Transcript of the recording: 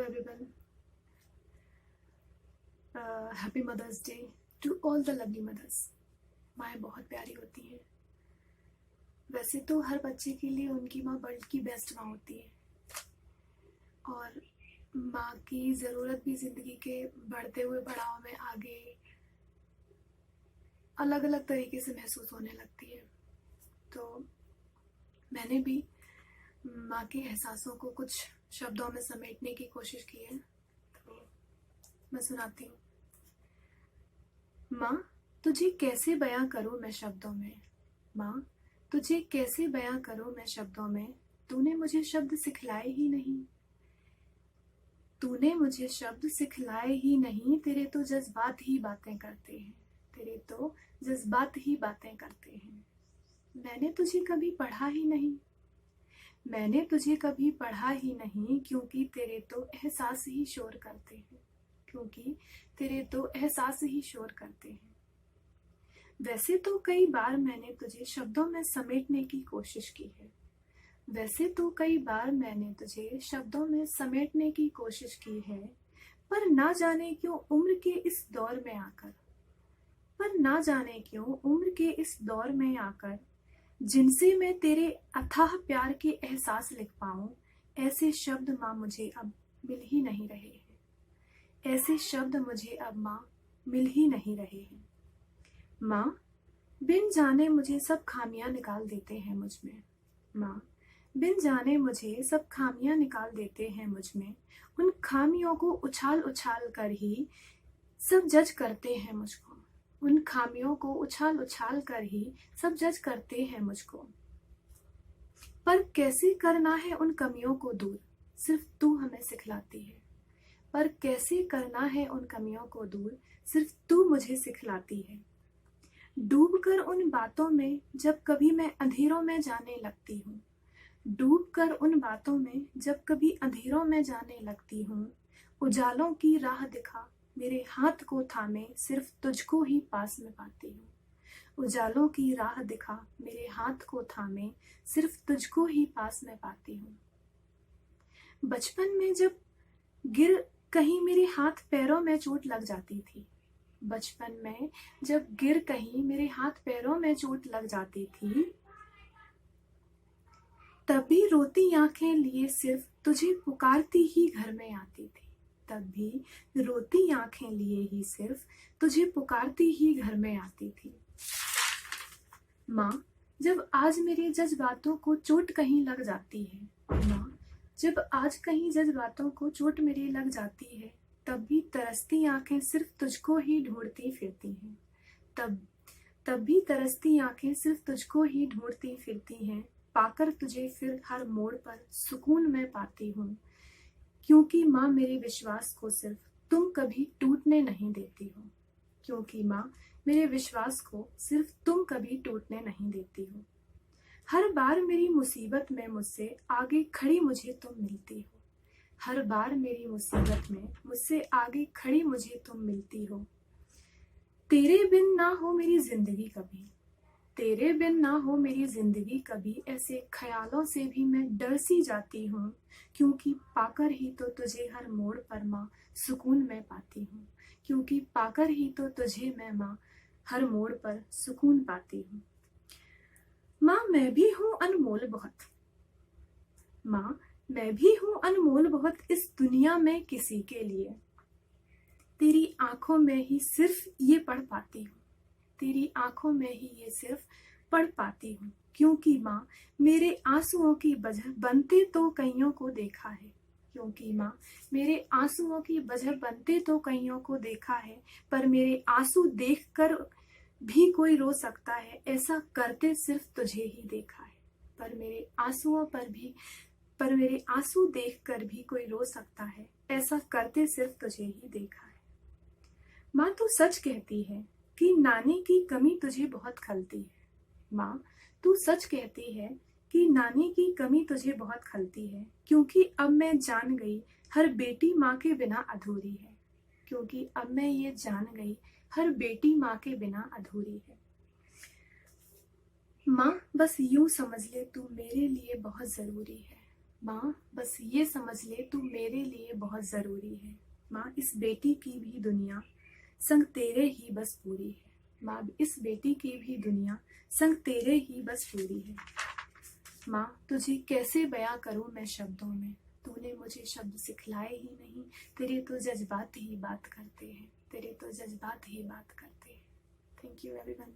everyone. Happy Mother's Day to all the lovely mothers. माएँ बहुत प्यारी होती हैं। वैसे तो हर बच्चे के लिए उनकी माँ वर्ल्ड की बेस्ट माँ होती है और माँ की ज़रूरत भी ज़िंदगी के बढ़ते हुए पड़ाव में आगे अलग अलग तरीके से महसूस होने लगती है। तो मैंने भी माँ के एहसासों को कुछ शब्दों में समेटने की कोशिश की है, तो मैं सुनाती हूँ। माँ, तुझे कैसे बयां करूँ मैं शब्दों में। माँ, तुझे कैसे बयां करूँ मैं शब्दों में। तूने मुझे शब्द सिखलाए ही नहीं। तूने मुझे शब्द सिखलाए ही नहीं। तेरे तो जज्बात ही बातें करते हैं। तेरे तो जज्बात ही बातें करते हैं। मैंने तुझे कभी पढ़ा ही नहीं। मैंने तुझे कभी पढ़ा ही नहीं, क्योंकि तेरे तो एहसास ही शोर करते हैं। क्योंकि तेरे तो एहसास ही शोर करते हैं। वैसे तो कई बार मैंने तुझे शब्दों में समेटने की कोशिश की है। वैसे तो कई बार मैंने तुझे शब्दों में समेटने की कोशिश की है, पर ना जाने क्यों उम्र के इस दौर में आकर, पर ना जाने क्यों उम्र के इस दौर में आकर, जिनसे मैं तेरे अथाह प्यार के एहसास लिख पाऊं, ऐसे शब्द माँ मुझे अब मिल ही नहीं रहे हैं। ऐसे शब्द मुझे अब माँ मिल ही नहीं रहे हैं। माँ, बिन जाने मुझे सब खामियां निकाल देते हैं मुझ में। माँ, बिन जाने मुझे सब खामियां निकाल देते हैं मुझ में। उन खामियों को उछाल उछाल कर ही सब जज करते हैं मुझको। उन खामियों को उछाल उछाल कर ही सब जज करते हैं मुझको। पर कैसे करना है उन कमियों को दूर, सिर्फ तू हमें सिखलाती है। पर कैसे करना है उन कमियों को दूर, सिर्फ तू मुझे सिखलाती है। डूबकर उन बातों में जब कभी मैं अंधेरों में जाने लगती हूँ। डूबकर उन बातों में जब कभी अंधेरों में जाने लगती हूँ। उजालों की राह दिखा मेरे हाथ को थामे, सिर्फ तुझको ही पास में पाती हूँ। उजालों की राह दिखा मेरे हाथ को थामे, सिर्फ तुझको ही पास में पाती हूँ। बचपन में जब गिर कहीं मेरे हाथ पैरों में चोट लग जाती थी। बचपन में जब गिर कहीं मेरे हाथ पैरों में चोट लग जाती थी, तभी रोती आंखें लिए सिर्फ तुझे पुकारती ही घर में आती थी। तब भी रोती आंखें लिए ही सिर्फ तुझे पुकारती ही घर में आती थी। माँ, जब आज मेरे जज्बातों को चोट कहीं लग जाती है। माँ, जब आज कहीं जज्बातों को चोट मेरी लग जाती है, तब भी तरसती आंखें सिर्फ तुझको ही ढूंढती फिरती हैं। तब भी तरसती आंखें सिर्फ तुझको ही ढूंढती फिरती हैं। पाकर तुझे फिर हर मोड़ पर सुकून में पाती हूँ, क्योंकि माँ मेरे विश्वास को सिर्फ तुम कभी टूटने नहीं देती हो। क्योंकि माँ मेरे विश्वास को सिर्फ तुम कभी टूटने नहीं देती हो। हर बार मेरी मुसीबत में मुझसे आगे खड़ी मुझे तुम मिलती हो। हर बार मेरी मुसीबत में मुझसे आगे खड़ी मुझे तुम मिलती हो। तेरे बिन ना हो मेरी जिंदगी कभी। तेरे बिन ना हो मेरी जिंदगी कभी, ऐसे ख्यालों से भी मैं डर सी जाती हूँ, क्योंकि पाकर ही तो तुझे हर मोड़ पर माँ सुकून में पाती हूँ। क्योंकि पाकर ही तो तुझे मैं माँ हर मोड़ पर सुकून पाती हूँ। माँ, मैं भी हूँ अनमोल बहुत। माँ, मैं भी हूँ अनमोल बहुत इस दुनिया में किसी के लिए। तेरी आंखों में ही सिर्फ ये पढ़ पाती हूँ। तेरी आंखों में ही ये सिर्फ पढ़ पाती हूँ, क्योंकि माँ मेरे आंसुओं की वजह बनते तो कईयों को देखा है। क्योंकि माँ मेरे आंसुओं की वजह बनते तो कईयों को देखा है, पर मेरे आंसू देखकर भी कोई रो सकता है, ऐसा करते सिर्फ तुझे ही देखा है। पर मेरे आंसू देखकर भी कोई रो सकता है, ऐसा करते सिर्फ तुझे ही देखा है। माँ, तू सच कहती है कि नानी की कमी तुझे बहुत खलती है। माँ, तू सच कहती है कि नानी की कमी तुझे बहुत खलती है, क्योंकि अब मैं जान गई हर बेटी माँ के बिना अधूरी है। क्योंकि अब मैं ये जान गई हर बेटी माँ के बिना अधूरी है। माँ, बस यूं समझ ले तू मेरे लिए बहुत जरूरी है। माँ, बस बस ये समझ ले तू मेरे लिए बहुत ज़रूरी है। माँ इस बेटी की भी दुनिया संग तेरे ही बस पूरी है। माँ इस बेटी की भी दुनिया संग तेरे ही बस पूरी है। माँ तुझे कैसे बयां करूँ मैं शब्दों में, तूने मुझे शब्द सिखलाए ही नहीं। तेरे तो जज्बात ही बात करते हैं, तेरे तो जज्बात ही बात करते हैं। Thank you everyone.